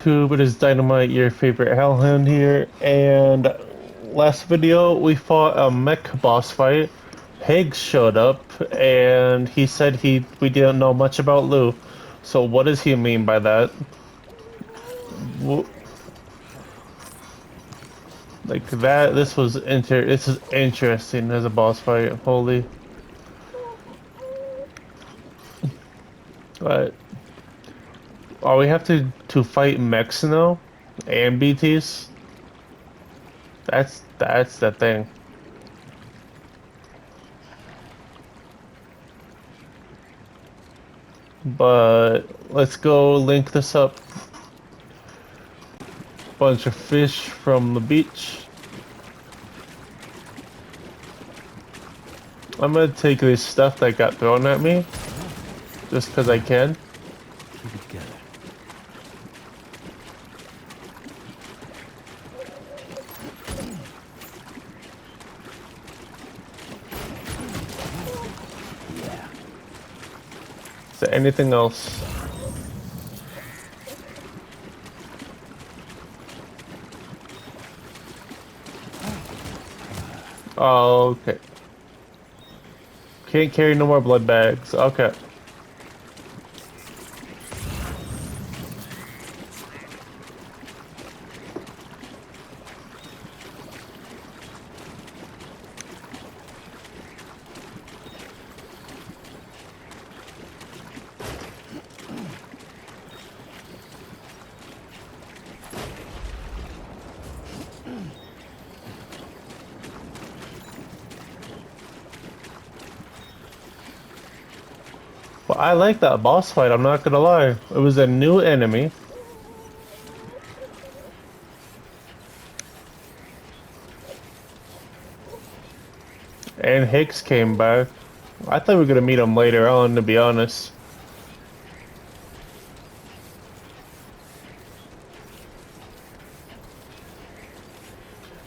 YouTube? It is Dynamite, your favorite Hellhound here, and last video we fought a mech boss fight. Higgs showed up, and he said we didn't know much about Lou. So what does he mean by that? Like that? This is interesting as a boss fight. Holy, but oh, we have to fight mechs now and BTs. That's the thing. But let's go link this up. Bunch of fish from the beach. I'm gonna take this stuff that got thrown at me, just because I can. Keep it together. Yeah. Is there anything else? Oh, okay. Can't carry no more blood bags. Okay. Well, I like that boss fight, I'm not gonna lie. It was a new enemy. And Hicks came back. I thought we were gonna meet him later on, to be honest.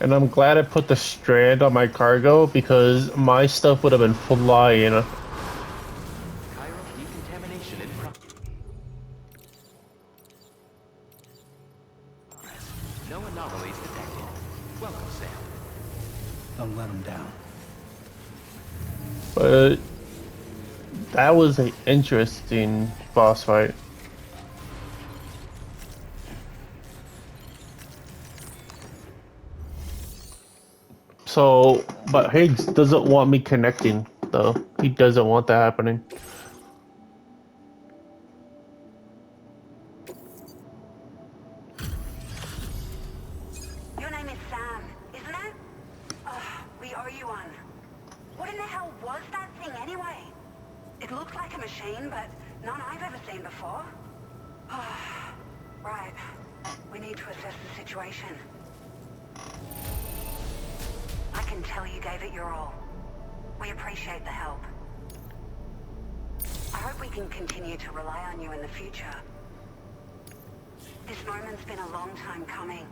And I'm glad I put the strand on my cargo because my stuff would have been flying. Decontamination in No anomalies detected. Welcome, Sam. Don't let him down. But that was an interesting boss fight. So, but Higgs doesn't want me connecting, though. He doesn't want that happening. Your name is Sam, isn't it? We owe you one. What in the hell was that thing anyway? It looked like a machine, but none I've ever seen before. Right. We need to assess the situation. I can tell you gave it your all. We appreciate the help. I hope we can continue to rely on you in the future. This moment's been a long time coming.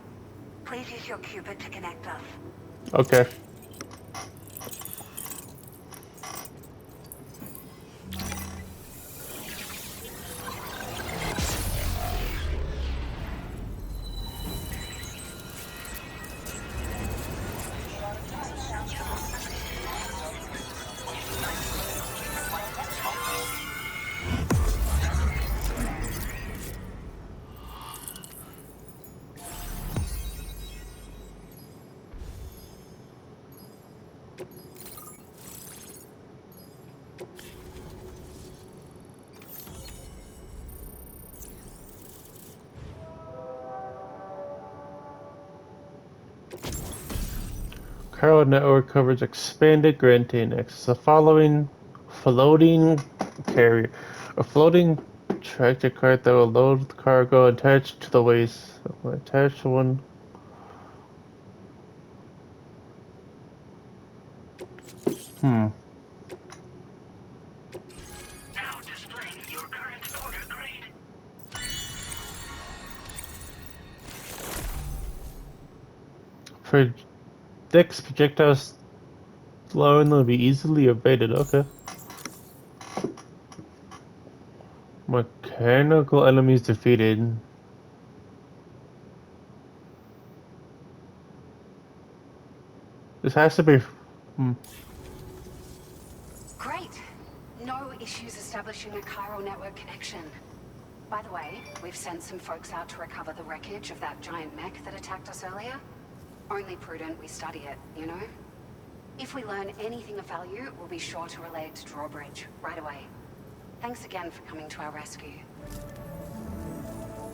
Please use your Cupid to connect us. Okay. Cargo network covers expanded granting access to following floating carrier. A floating tractor cart that will load cargo attached to the waist. Attached to one. Hmm. Now displaying your current order grade. Predicts projectiles slow and will be easily evaded. Okay. Mechanical enemies defeated. This has to be. Great. No issues establishing a chiral network connection. By the way, we've sent some folks out to recover the wreckage of that giant mech that attacked us earlier. Only prudent we study it, you know? If we learn anything of value, we'll be sure to relay it to Drawbridge right away. Thanks again for coming to our rescue.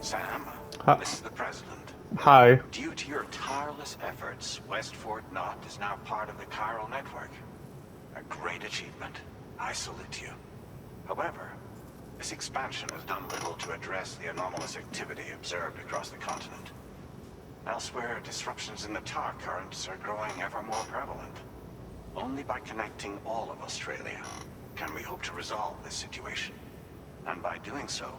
Sam, Hi. this is the President. Hi. Due to your tireless efforts, West Fort Knot is now part of the chiral network. A great achievement. I salute you. However, this expansion has done little to address the anomalous activity observed across the continent. Elsewhere, disruptions in the tar currents are growing ever more prevalent. Only by connecting all of Australia can we hope to resolve this situation. And by doing so,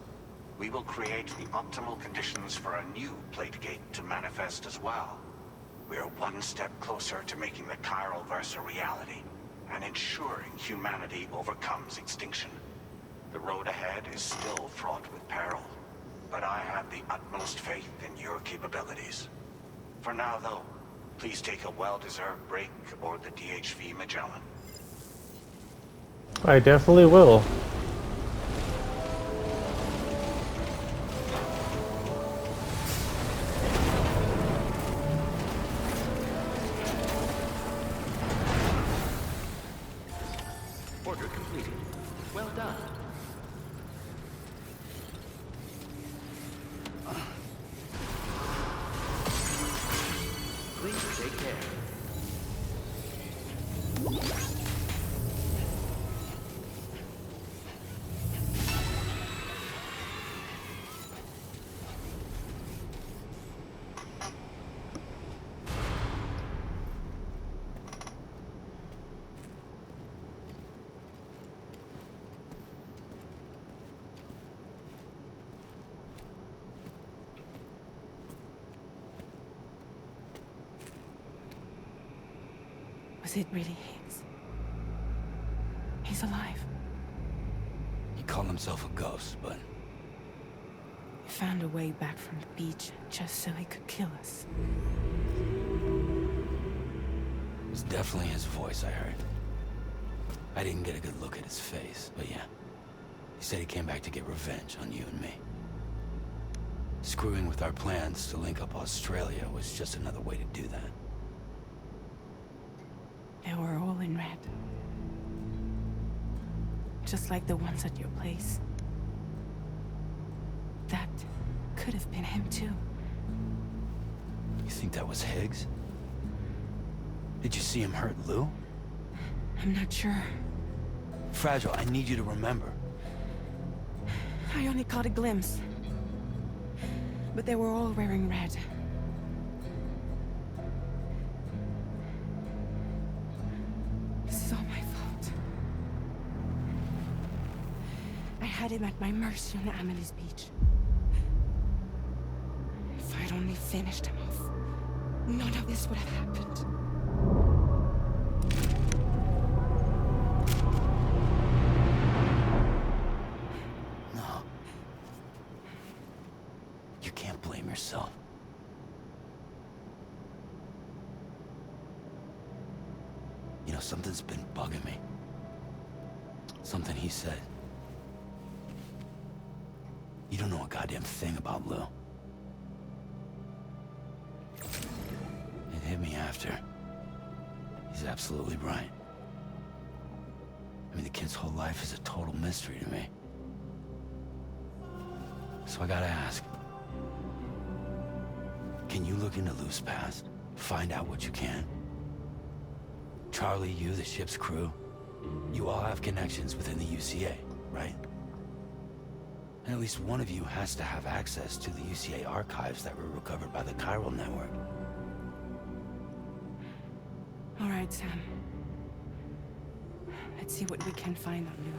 we will create the optimal conditions for a new Plategate to manifest as well. We are one step closer to making the chiral verse a reality, and ensuring humanity overcomes extinction. The road ahead is still fraught with peril, but I have the utmost faith in your capabilities. For now, though, please take a well-deserved break aboard the DHV Magellan. I definitely will. Order completed. Well done. Please take care. Was it really Higgs? He's alive. He called himself a ghost, but He found a way back from the beach just so he could kill us. it was definitely his voice I heard. I didn't get a good look at his face, but yeah. He said he came back to get revenge on you and me. Screwing with our plans to link up Australia was just another way to do that. They were all in red. Just like the ones at your place. That could have been him too. You think that was Higgs? Did you see him hurt Lou? I'm not sure. Fragile, I need you to remember. I only caught a glimpse. But they were all wearing red. This is all my fault. I had him at my mercy on Amelie's beach. If I'd only finished him off, none of this would have happened. No. You can't blame yourself. You know, something's been bugging me. Something he said. You don't know a goddamn thing about Lou. It hit me after. He's absolutely right. I mean, the kid's whole life is a total mystery to me. So I gotta ask. Can you look into Lou's past? Find out what you can? Charlie, you, the ship's crew, you all have connections within the UCA, right? And at least one of you has to have access to the UCA archives that were recovered by the chiral network. All right, Sam. Let's see what we can find on Lou.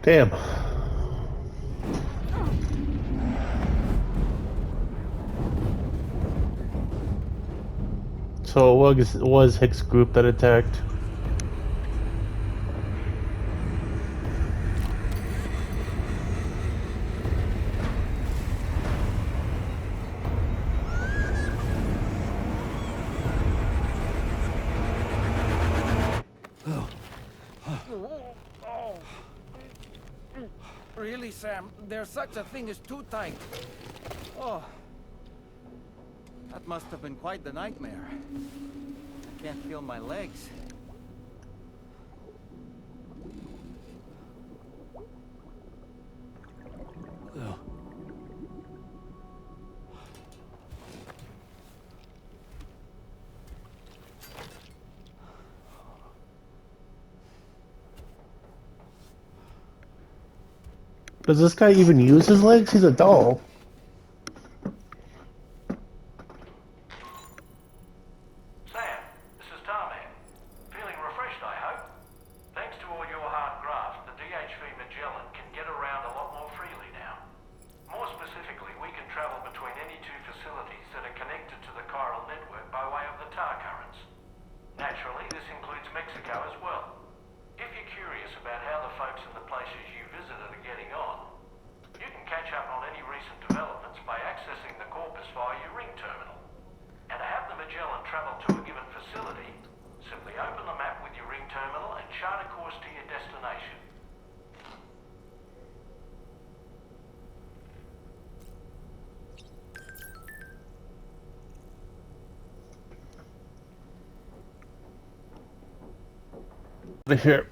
Damn. So it was Hicks' group that attacked. Really, Sam? There's such a thing as too tight. Oh. That must have been quite the nightmare. I can't feel my legs. Does this guy even use his legs? He's a doll. Sam, this is Tarman. Feeling refreshed, I hope? Thanks to all your hard graft, the DHV Magellan can get around a lot more freely now. More specifically, we can travel between any two facilities that are connected to the chiral network by way of the tar currents. Naturally, this includes Mexico as well. If you're curious about how the folks in the places you visited are getting on, you can catch up on any recent developments by accessing the corpus via your ring terminal. And to have the Magellan travel to a given facility, simply open the map with your ring terminal and chart a course to your destination. Here.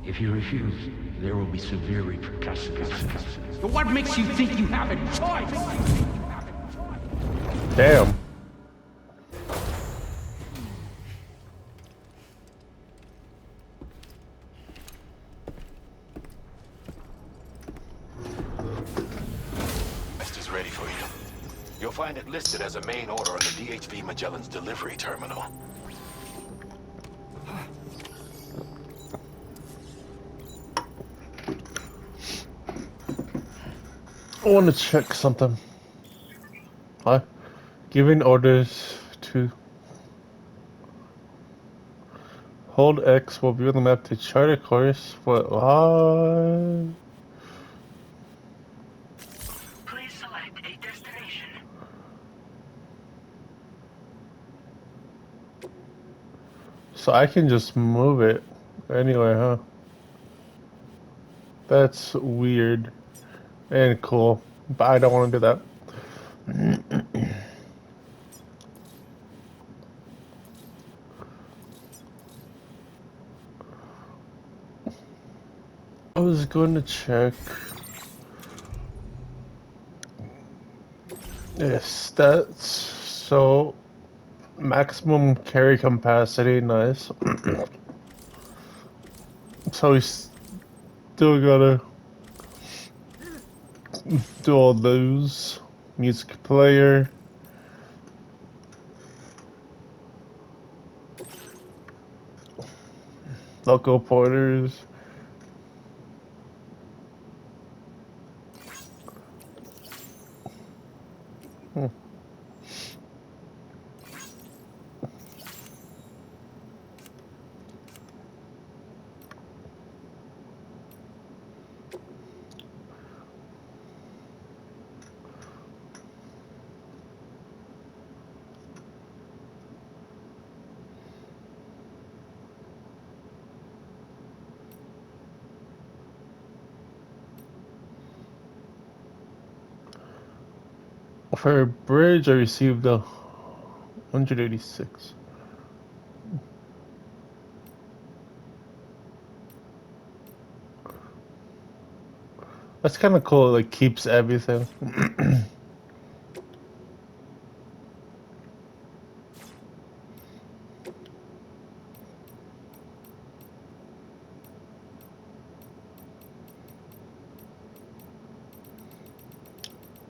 If you refuse, there will be severe repercussions. But what makes you think you have a choice? Damn. Quest is ready for you. You'll find it listed as a main order on the DHV Magellan's delivery terminal. I want to check something. Huh? Giving orders to hold X will view the map to chart a course. What? Please select a destination. So I can just move it anywhere, huh? That's weird and cool, but I don't want to do that. I was going to check. Yes, that's so maximum carry capacity, nice. So we still gotta do all those. Music player. Local porters. For a bridge, I received a 186. That's kind of cool. It like, keeps everything.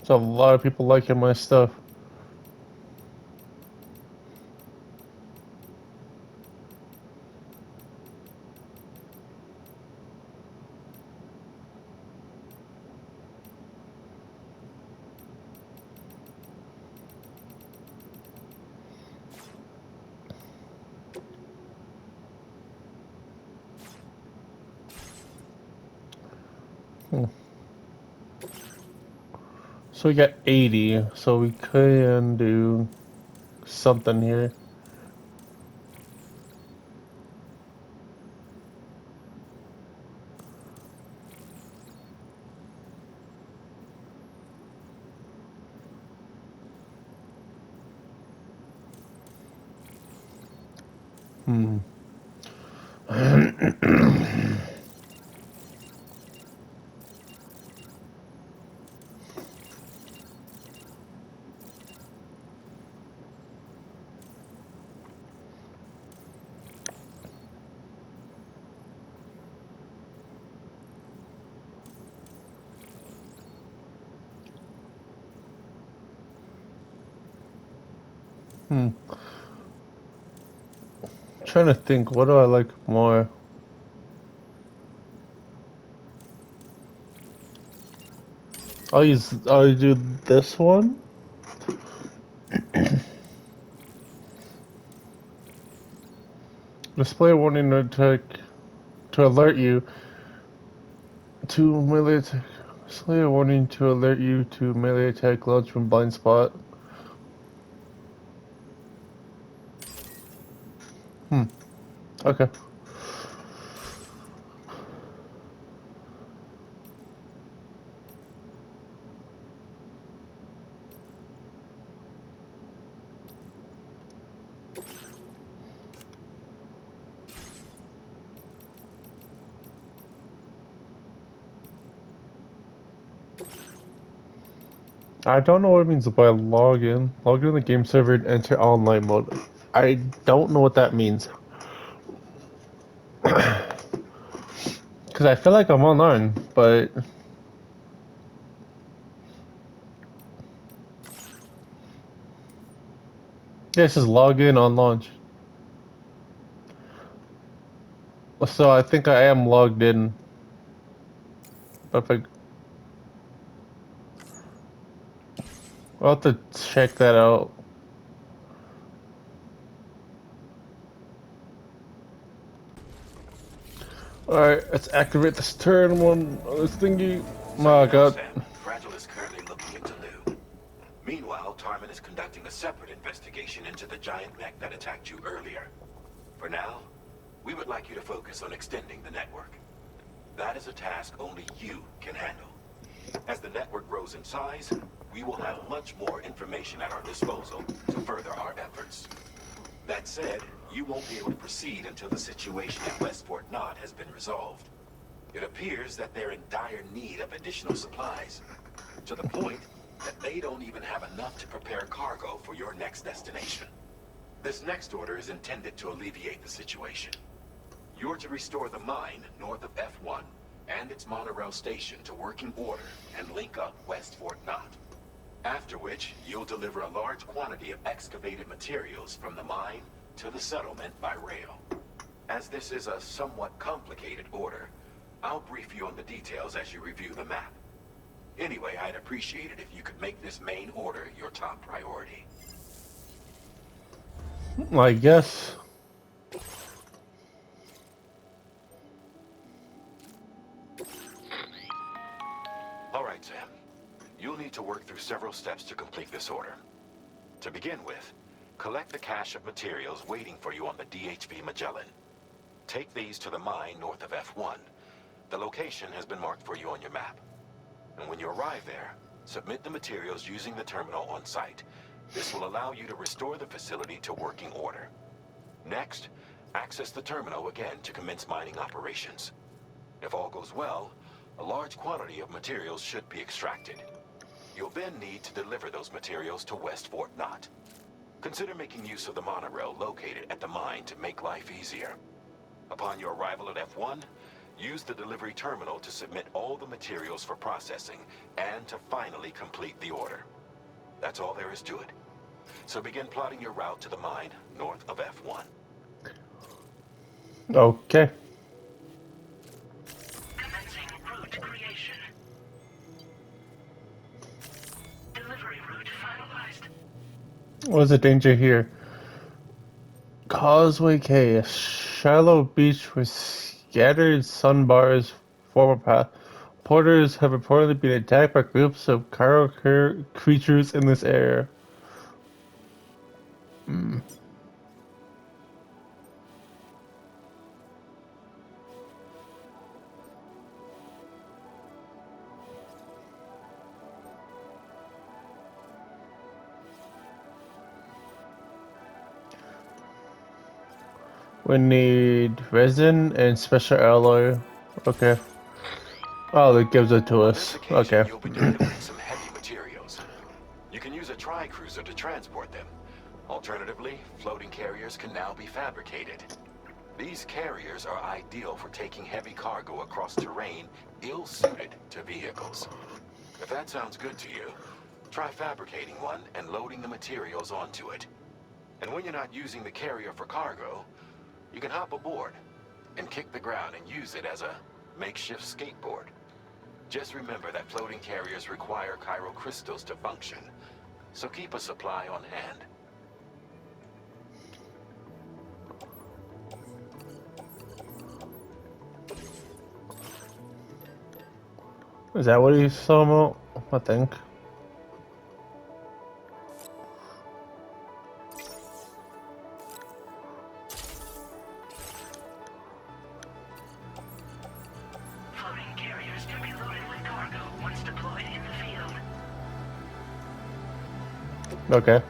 There's a lot of people liking my stuff. So we got 80, so we can do something here. Trying to think, what do I like more? I'll do this one. Display a warning attack to alert you to melee attack. Display a warning to alert you to melee attack launch from blind spot. Okay. I don't know what it means by login. Log in the game server and enter online mode. I don't know what that means. Because I feel like I'm online, but... Yeah, it says log in on launch. So I think I am logged in. But if I'll have to check that out. Alright, let's activate this turn one on this thingy. Oh god. Fragile is currently looking into Lou. Meanwhile, Tarman is conducting a separate investigation into the giant mech that attacked you earlier. For now, we would like you to focus on extending the network. That is a task only you can handle. As the network grows in size, we will have much more information at our disposal to further our efforts. That said, you won't be able to proceed until the situation at West Fort Knot has been resolved. It appears that they're in dire need of additional supplies, to the point that they don't even have enough to prepare cargo for your next destination. This next order is intended to alleviate the situation. You're to restore the mine north of F1 and its monorail station to working order and link up West Fort Knot. After which, you'll deliver a large quantity of excavated materials from the mine to the settlement by rail. As this is a somewhat complicated order, I'll brief you on the details as you review the map. Anyway, I'd appreciate it if you could make this main order your top priority. I guess. All right, Sam. You'll need to work through several steps to complete this order. To begin with, collect the cache of materials waiting for you on the DHV Magellan. Take these to the mine north of F1. The location has been marked for you on your map. And when you arrive there, submit the materials using the terminal on site. This will allow you to restore the facility to working order. Next, access the terminal again to commence mining operations. If all goes well, a large quantity of materials should be extracted. You'll then need to deliver those materials to West Fort Knot. Consider making use of the monorail located at the mine to make life easier. Upon your arrival at F1, Use the delivery terminal to submit all the materials for processing and to finally complete the order. That's all there is to it. So begin plotting your route to the mine north of F1. Okay. Commencing route creation. Delivery route finalized. What's the danger here? Causeway K, a shallow beach with scattered sandbars form a path. Porters have reportedly been attacked by groups of chiral creatures in this area. We need resin and special alloy. Okay. Oh, it gives it to On us. this occasion, Okay. you'll be delivering some heavy materials. You can use a tri-cruiser to transport them. Alternatively, floating carriers can now be fabricated. These carriers are ideal for taking heavy cargo across terrain ill-suited to vehicles. If that sounds good to you, try fabricating one and loading the materials onto it. And when you're not using the carrier for cargo, you can hop aboard and kick the ground and use it as a makeshift skateboard. Just remember that floating carriers require chiral crystals to function, so keep a supply on hand. Is that what he's talking about? I think. Floating carriers can be loaded with cargo once deployed in the field. Okay.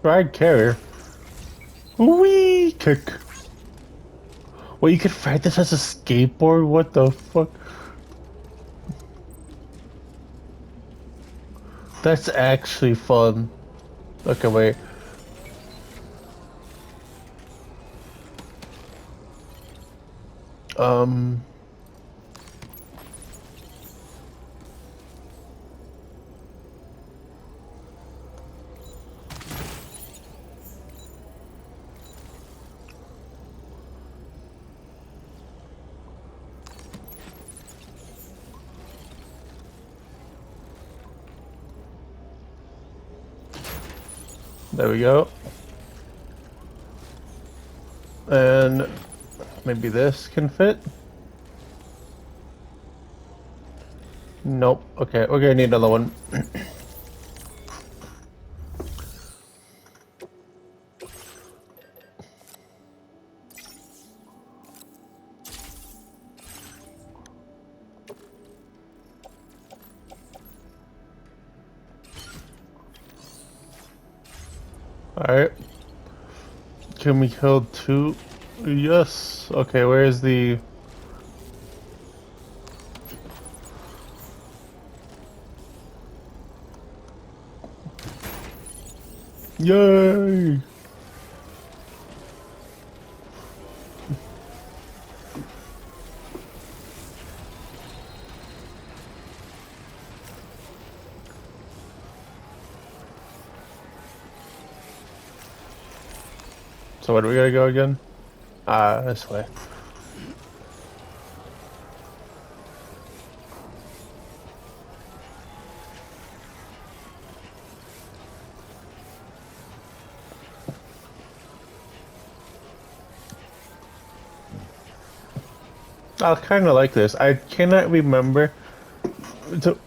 Ride carrier. Wee kick. Well, you could ride this as a skateboard? What the fuck? That's actually fun. Okay, wait. Um... There we go. And maybe this can fit? Nope. Okay, we're gonna need another one. Alright. Can we kill two? Yes. Okay, where's the... Yay! So where do we gotta go again? Ah, this way. I kind of like this. I cannot remember. To,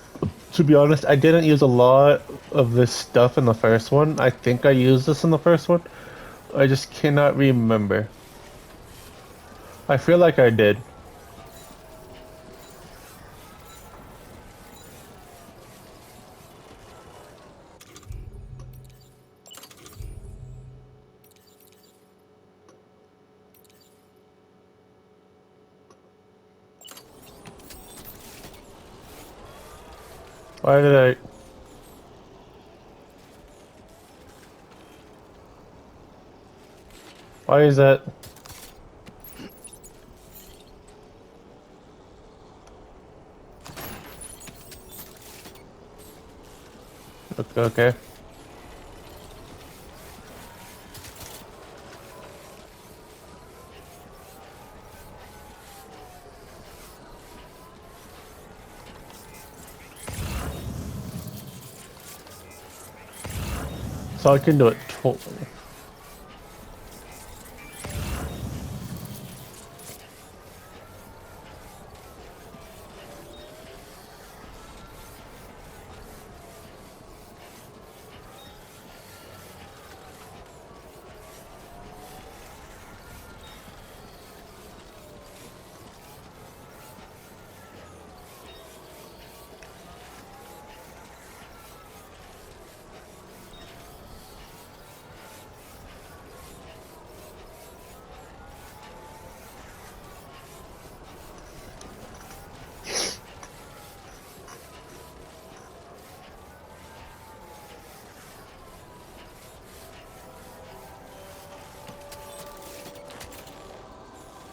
to be honest, I didn't use a lot of this stuff in the first one. I think I used this in the first one. I just cannot remember. I feel like I did. Why did I? Why is that? Okay, okay. So I can do it totally.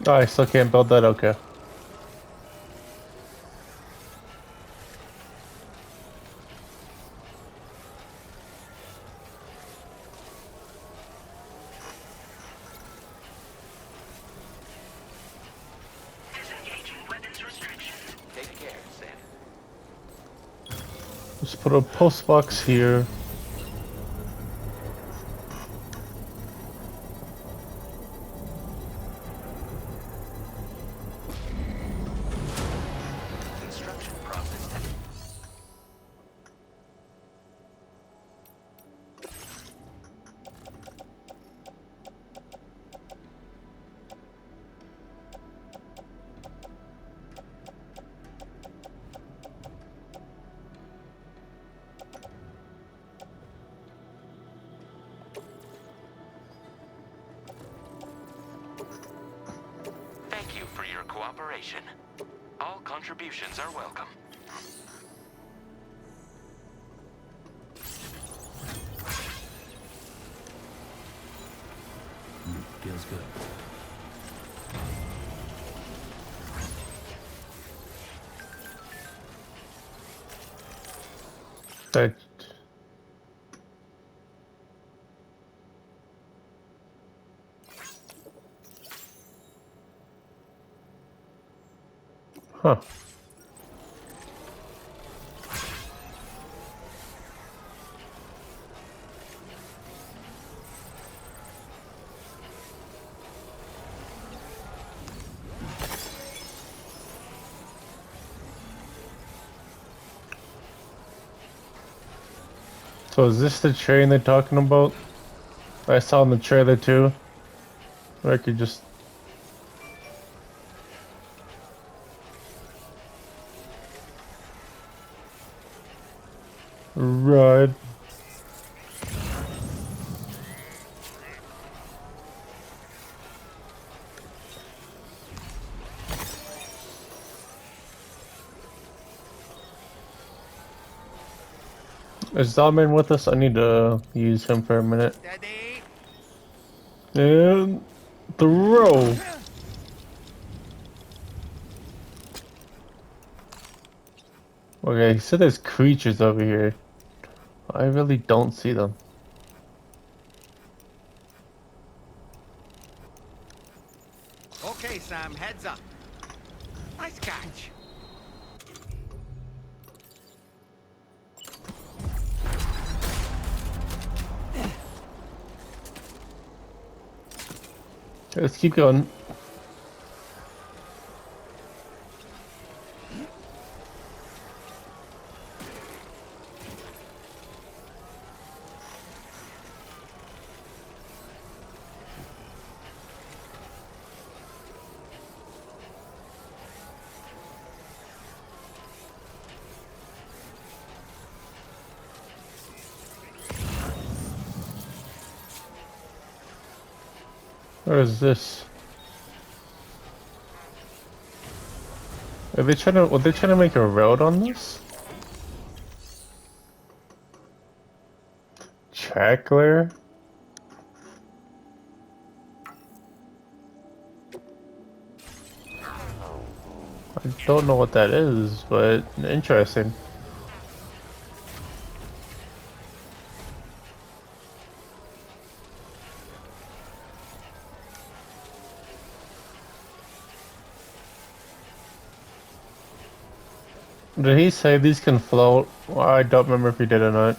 Oh, I still can't build that. Okay. Disengaging weapons restriction. Take care, Sam. Just put a post box here. Construction process. Thank you for your cooperation. All contributions are welcome. Feels good. That. Huh. So is this the train they're talking about? I saw in the trailer too. Where I could just. Ride. Is Zalman with us? I need to use him for a minute. Steady. And throw. Okay, he said there's creatures over here. I really don't see them. Okay, Sam, heads up. Nice catch. Let's keep going. Where is this? Are they trying to? Were they trying to make a road on this? Trackler? I don't know what that is, but interesting. Did he say these can float? Well, I don't remember if he did or not.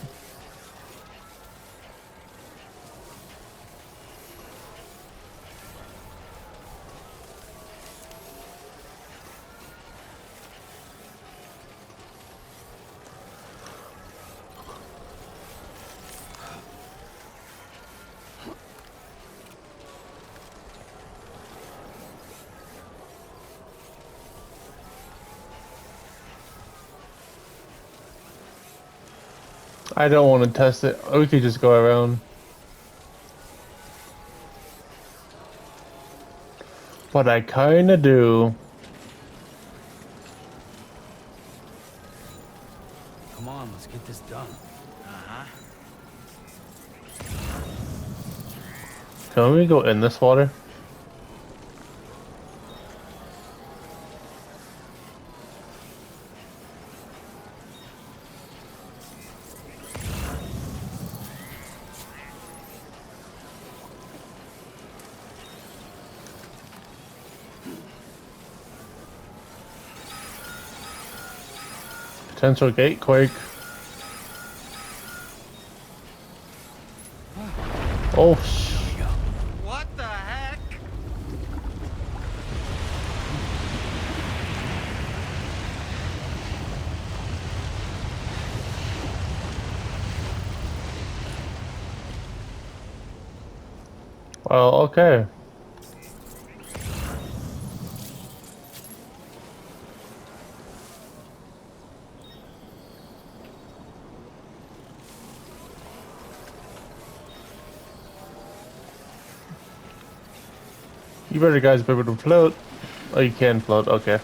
I don't want to test it. We could just go around. But I kinda do. Come on, let's get this done. Can we go in this water? Potential gate quake. Oh, What the heck? well, okay. You better guys be able to float. Oh, you can float, okay.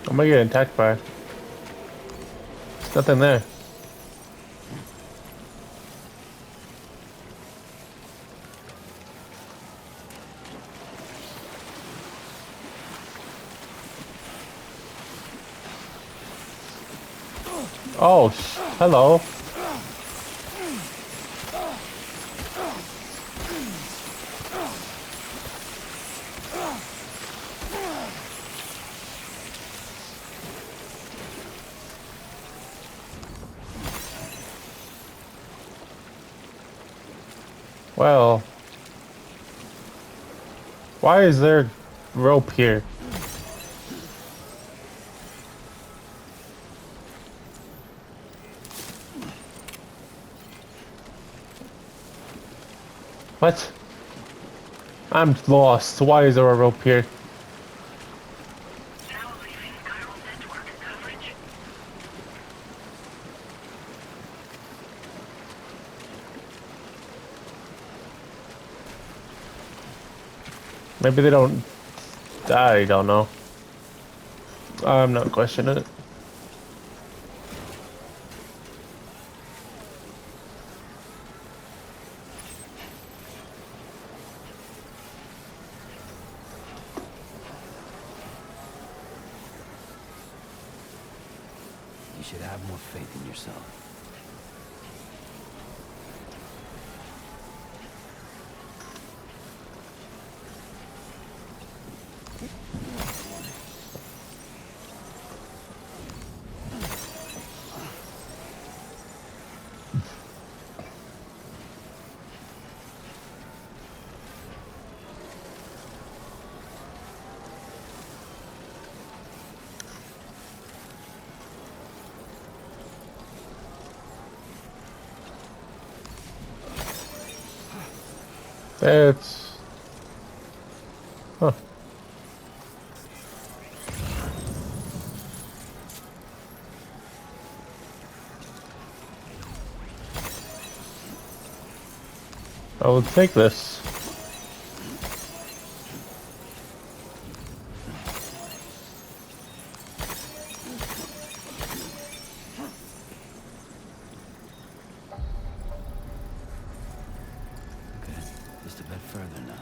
I'm gonna get attacked by. There's nothing there. Oh, hello. Well, why is there rope here? What? I'm lost. Why is there a rope here? Now leaving chiral network coverage. Maybe they don't. I don't know. I'm not questioning it. You should have more faith in yourself. It's... Huh. I will take this. Okay, just a bit further now.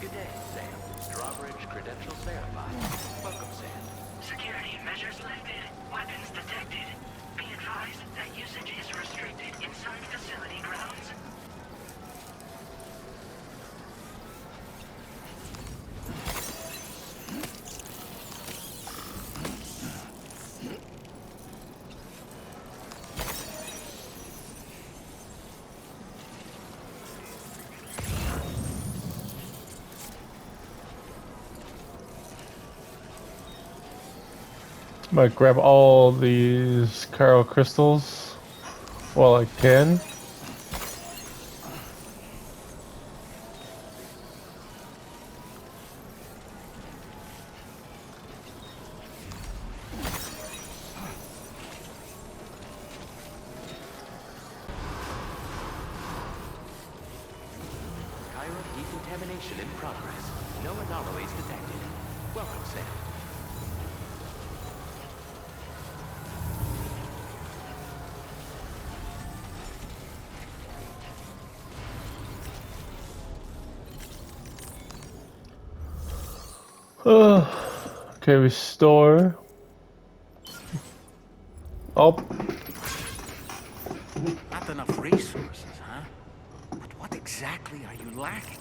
Good day, Sam. Drawbridge credentials verified. Welcome, Sam. Security measures lifted. Weapons detected. Be advised that usage is restricted inside facility grounds. Might grab all these Chiral crystals while I can. Chiral decontamination in progress. No anomalies detected. Welcome, Sam. Okay, restore. Oh, Not enough resources, huh? But what exactly are you lacking?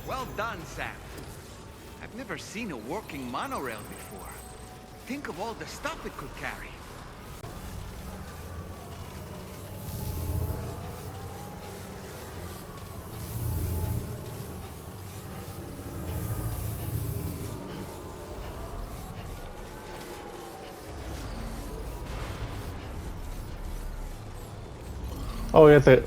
Well done, Sam. I've never seen a working monorail before. Think of all the stuff it could carry. oh, yeah, the.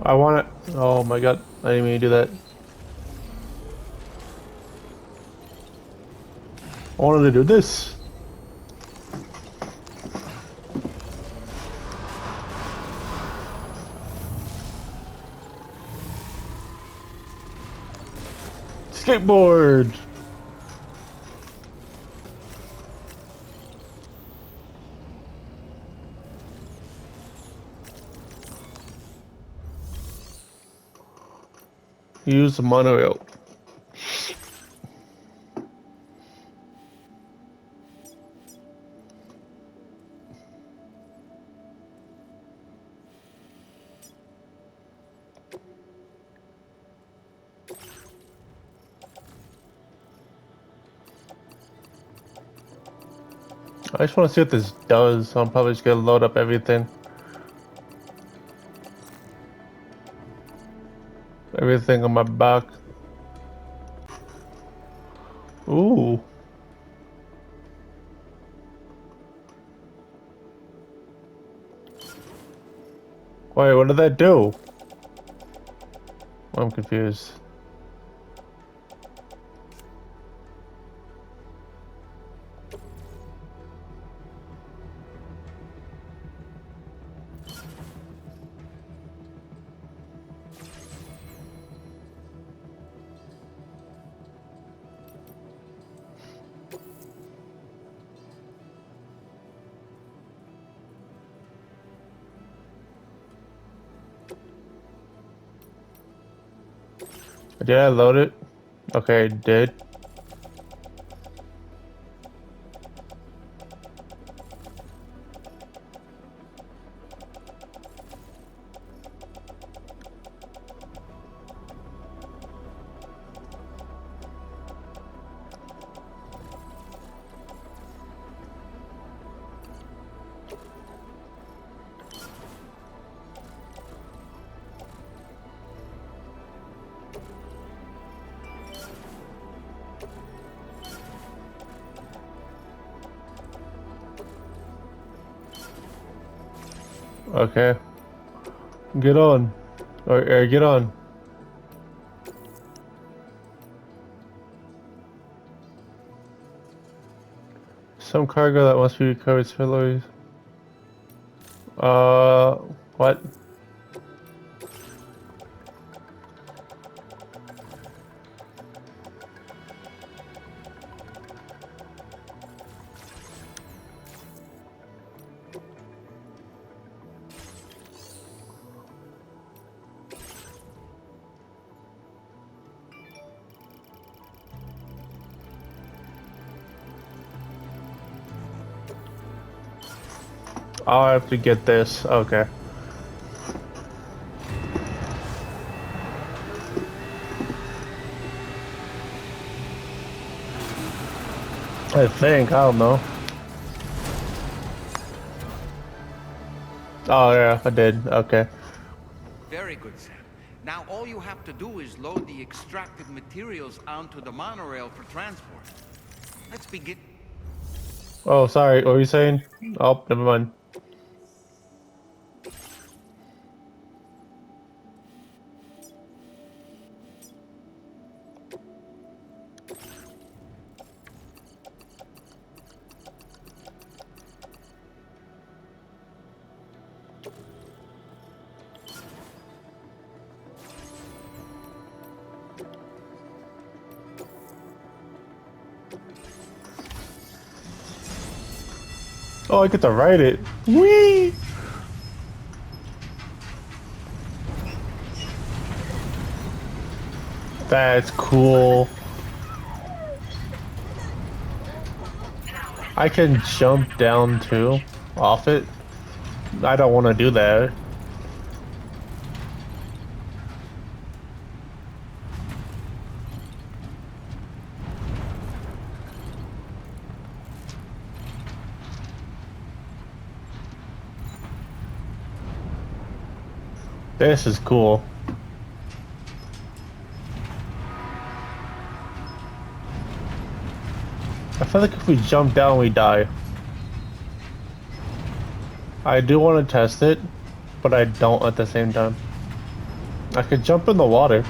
I want it. Oh my god, I didn't mean to do that. I wanted to do this. Skateboard. Use the monorail. I just want to see what this does, so I'm probably just gonna load up everything. Everything on my back. Ooh. Wait, what did that do? I'm confused. Did I load it? Okay, I did. Okay. Get on. Or get on. Some cargo that must be recovered slowly. What? I'll have to get this. Okay. I think. I don't know. Oh, yeah, I did. Okay. Very good, Sam. Now all you have to do is load the extracted materials onto the monorail for transport. Let's begin. Oh, sorry. What were you saying? Oh, never mind. Oh, I get to write it. Whee! That's cool. I can jump down too, off it. I don't want to do that. This is cool. I feel like if we jump down, we die. I do want to test it, but I don't at the same time. I could jump in the water.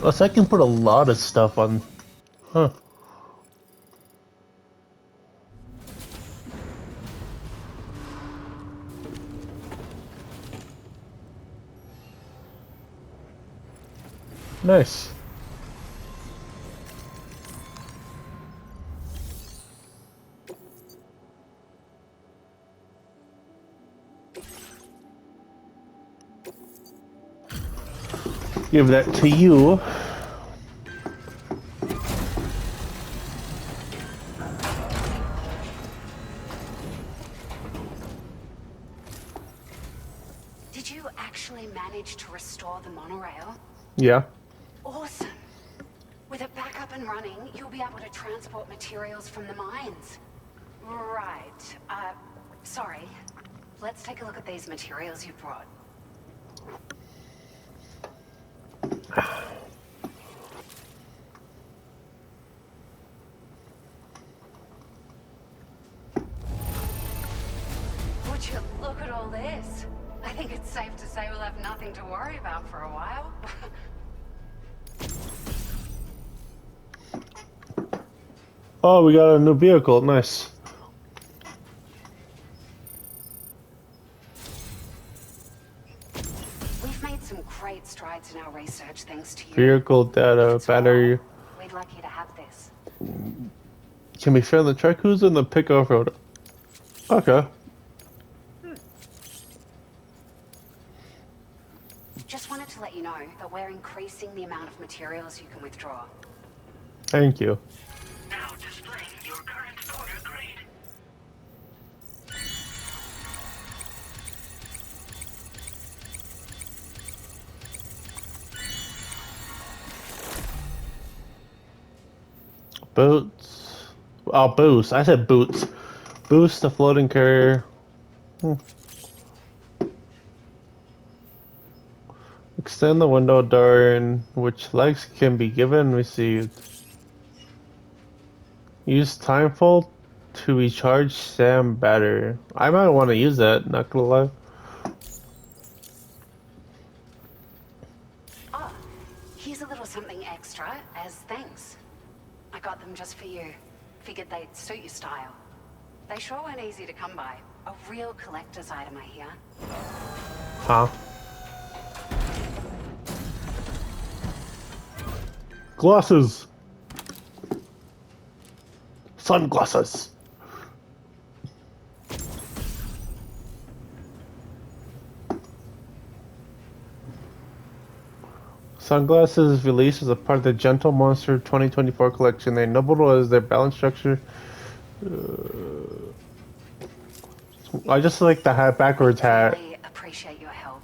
Plus, I can put a lot of stuff on. Huh. Nice. Give that to you. Did you actually manage to restore the monorail? Yeah. Awesome. With it back up and running, you'll be able to transport materials from the mines. Right. Sorry. Let's take a look at these materials you brought. Would you look at all this? I think it's safe to say we'll have nothing to worry about for a while. Oh, we got a new vehicle. Nice. We've made some great strides in our research thanks to you. Vehicle data, battery. We'd like you to have this. Can be found in the truck who's in the pick off-road. Okay. Just wanted to let you know that we're increasing the amount of materials you can withdraw. Thank you. Now displaying your current order grade. Boots. Oh, boost. I said boots. Boost the floating carrier. Extend the window during which legs can be given and received. Use timeful to recharge Sam battery. I might want to use that, not gonna lie. Oh, here's a little something extra as thanks. I got them just for you. Figured they'd suit your style. They sure weren't easy to come by. A real collector's item, I hear. Huh? Glasses! Sunglasses! Sunglasses released as a part of the Gentle Monster 2024 collection. They're notable as their balance structure. I just like the hat, backwards hat. Really appreciate your help.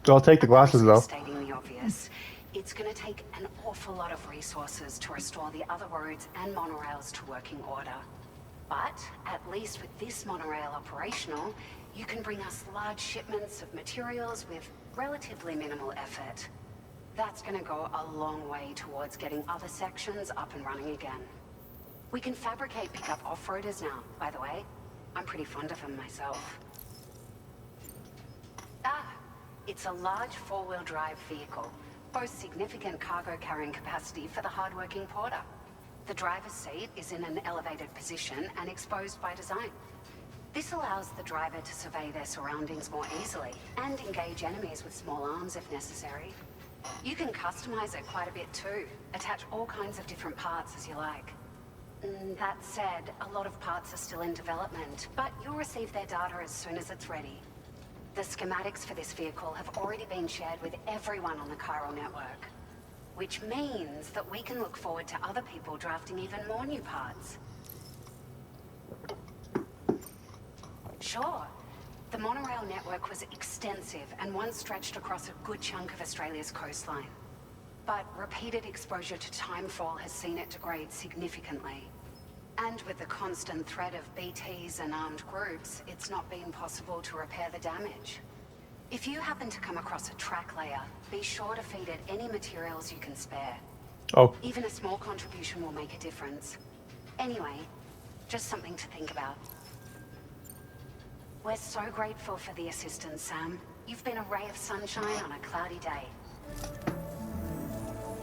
I'll take the glasses though. Stating the obvious, it's going to take an awful lot of resources to restore the other roads and monorails to working order. But at least with this monorail operational, you can bring us large shipments of materials with relatively minimal effort. That's going to go a long way towards getting other sections up and running again. We can fabricate pickup off-roaders now, by the way. I'm pretty fond of them myself. It's a large four-wheel drive vehicle, boasts significant cargo carrying capacity for the hard-working porter. The driver's seat is in an elevated position and exposed by design. This allows the driver to survey their surroundings more easily and engage enemies with small arms if necessary. You can customize it quite a bit too, attach all kinds of different parts as you like. That said, a lot of parts are still in development, but you'll receive their data as soon as it's ready. The schematics for this vehicle have already been shared with everyone on the Chiral network, which means that we can look forward to other people drafting even more new parts. Sure, the monorail network was extensive and once stretched across a good chunk of Australia's coastline. But repeated exposure to timefall has seen it degrade significantly. And with the constant threat of BTs and armed groups, it's not been possible to repair the damage. If you happen to come across a track layer, be sure to feed it any materials you can spare. Oh. Even a small contribution will make a difference. Anyway, just something to think about. We're so grateful for the assistance, Sam. You've been a ray of sunshine on a cloudy day.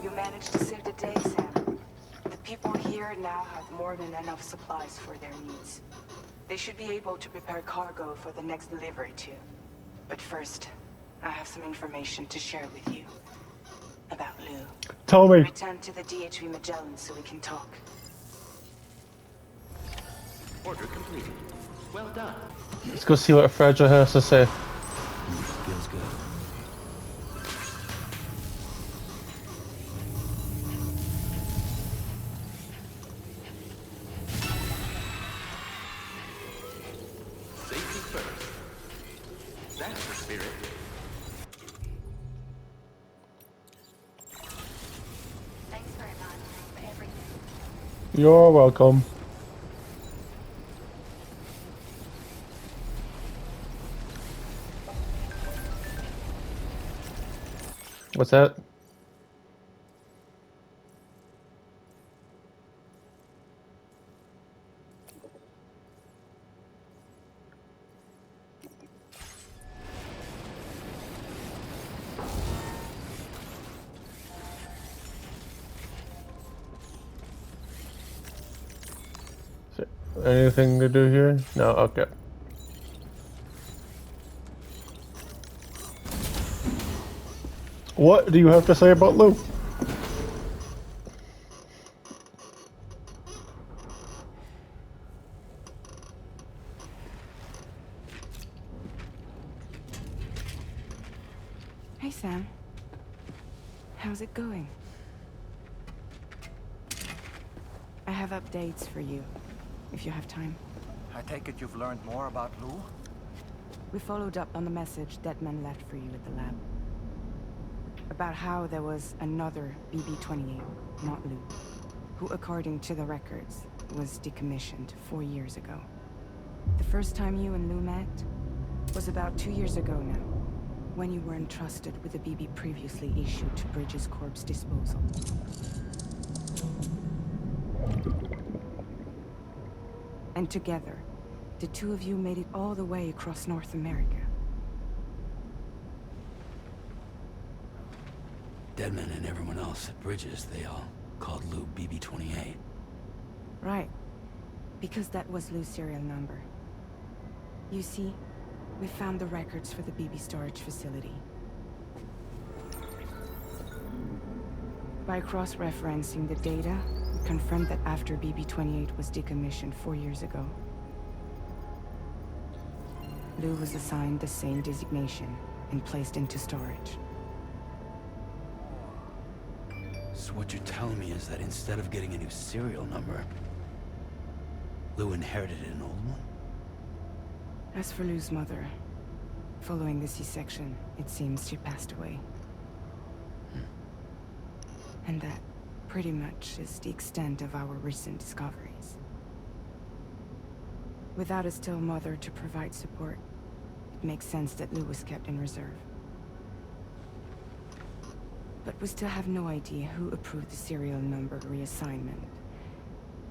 You managed to save the day, Sam. The people here now have more than enough supplies for their needs. They should be able to prepare cargo for the next delivery too. But first, I have some information to share with you. About Lou. Tell me. Return to the DHV Magellan so we can talk. Order completed. Well done. Let's go see what Fragile has to say. Feels good. Safety first. That's the spirit. Thanks very much for everything. You're welcome. What's that? Anything to do here? No, okay. What do you have to say about Lou? Hey, Sam. How's it going? I have updates for you, if you have time. I take it you've learned more about Lou? We followed up on the message Deadman left for you at the lab. About how there was another BB-28, not Lou. who, according to the records, was decommissioned 4 years ago. The first time you and Lou met was about 2 years ago now, when you were entrusted with the BB previously issued to Bridges Corp's disposal. And together, the two of you made it all the way across North America. Deadman and everyone else at Bridges, they all called Lou BB-28. Right. Because that was Lou's serial number. You see, we found the records for the BB storage facility. By cross-referencing the data, we confirmed that after BB-28 was decommissioned 4 years ago, Lou was assigned the same designation and placed into storage. So what you're telling me is that instead of getting a new serial number, Lou inherited an old one? As for Lou's mother, following the C-section, it seems she passed away. And that pretty much is the extent of our recent discoveries. Without a still mother to provide support, it makes sense that Lou was kept in reserve. But we still have no idea who approved the serial number reassignment,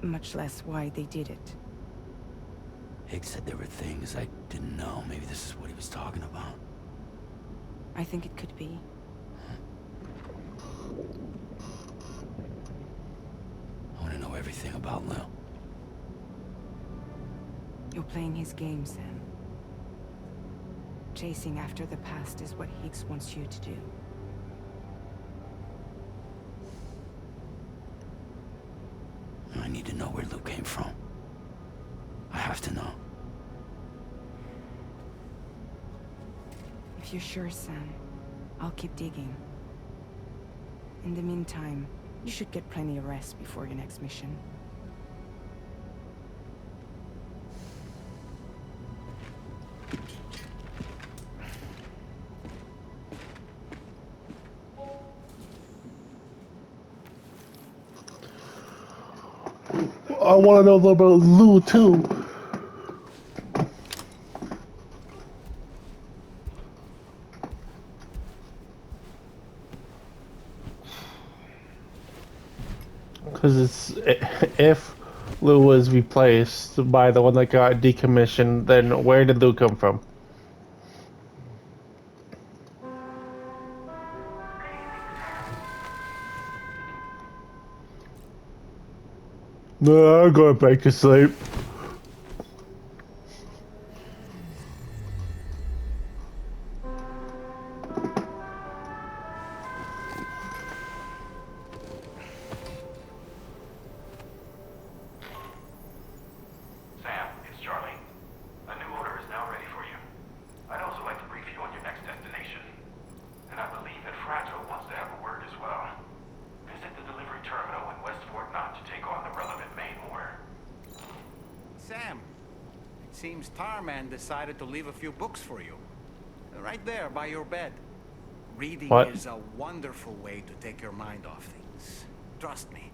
much less why they did it. Higgs said there were things I didn't know. Maybe this is what he was talking about. I think it could be. I want to know everything about Lou. You're playing his game, Sam. Chasing after the past is what Higgs wants you to do. I need to know where Lou came from. I have to know. If you're sure, Sam, I'll keep digging. In the meantime, you should get plenty of rest before your next mission. I want to know a little about Lou too. Because if Lou was replaced by the one that got decommissioned, then where did Lou come from? No, I'm going back to sleep. Sam, it's Charlie. A new order is now ready for you. I'd also like to brief you on your next destination. And I believe that Fragile wants to have a word as well. Visit the delivery terminal in West Fort Knott to take on the relevant main order. Sam, it seems Tarman decided to leave a few books for you. Right there by your bed. Reading What? is a wonderful way to take your mind off things. Trust me.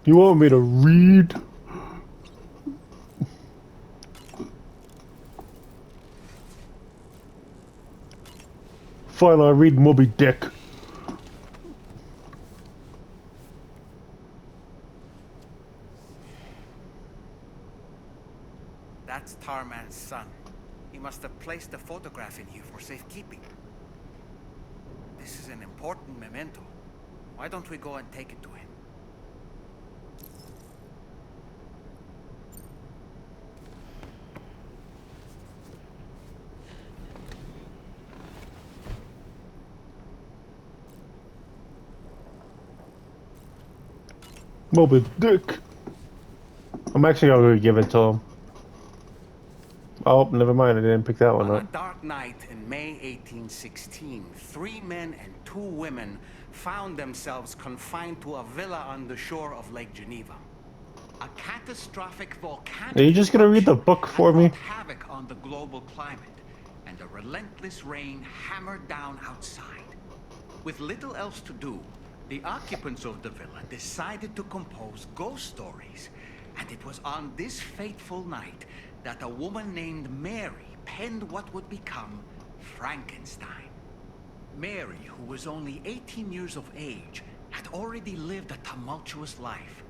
You want me to read? Fine, I'll read Moby Dick. That's Tarman's son. He must have placed the photograph in you for safekeeping. This is an important memento. Why don't we go and take it to him? Moby Dick. I'm actually gonna give it to him. Oh, never mind. I didn't pick that one On a up. dark night in May 1816, 3 men and 2 women found themselves confined to a villa on the shore of Lake Geneva. A catastrophic volcanic Are you just gonna read the eruption book for had me? wrought havoc on the global climate, and a relentless rain hammered down outside. With little else to do, The occupants of the villa decided to compose ghost stories, and it was on this fateful night that a woman named Mary penned what would become Frankenstein. Mary, who was only 18 years of age, had already lived a tumultuous life.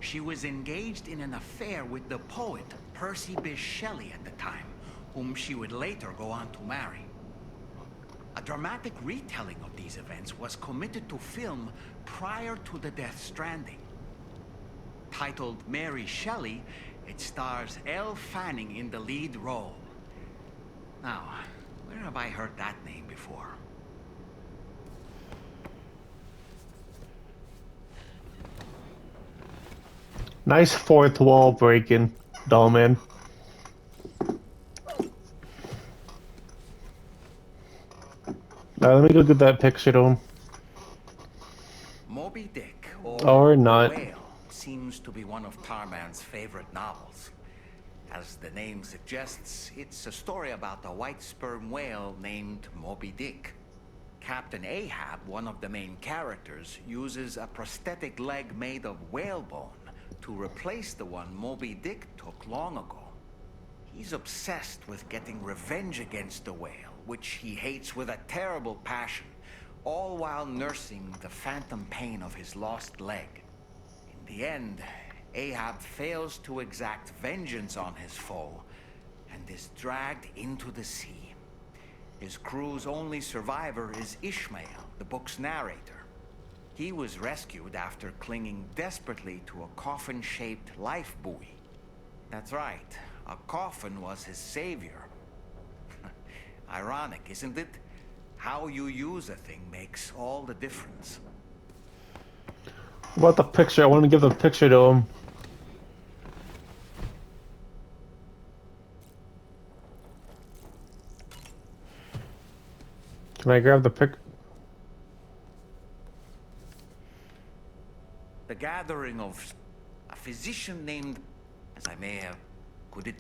She was engaged in an affair with the poet Percy Bysshe Shelley at the time, whom she would later go on to marry. A dramatic retelling of these events was committed to film prior to the Death Stranding. Titled Mary Shelley, it stars Elle Fanning in the lead role. Now, where have I heard that name before? Nice fourth wall breaking, Dollman. Now let me go get that picture to him. Moby Dick, Or not. The Whale, seems to be one of Tarman's favorite novels. As the name suggests, it's a story about a white sperm whale named Moby Dick. Captain Ahab, one of the main characters, uses a prosthetic leg made of whalebone to replace the one Moby Dick took long ago. He's obsessed with getting revenge against the whale, which he hates with a terrible passion, all while nursing the phantom pain of his lost leg. In the end, Ahab fails to exact vengeance on his foe and is dragged into the sea. His crew's only survivor is Ishmael, the book's narrator. He was rescued after clinging desperately to a coffin-shaped life buoy. That's right, a coffin was his savior. Ironic, isn't it? How you use a thing makes all the difference. What about the picture? I want to give the picture to him. Can I grab the pic? The gathering of a physician named, as I may have put it.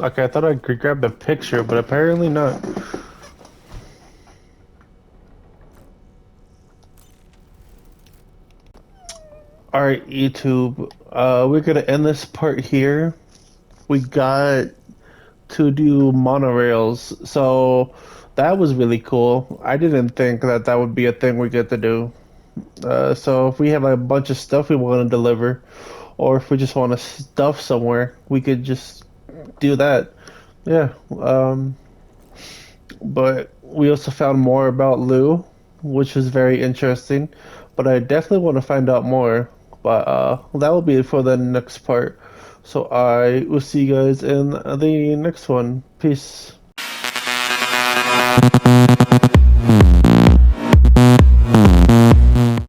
Okay, I thought I could grab the picture, but apparently not. Alright, YouTube. We're gonna end this part here. We got to do monorails, so that was really cool. I didn't think that that would be a thing we get to do. So if we have a bunch of stuff we want to deliver, or if we just want to stuff somewhere, we could just do that. Yeah. But we also found more about Lou, which was very interesting. But I definitely want to find out more. But that will be it for the next part. So I will see you guys in the next one. Peace.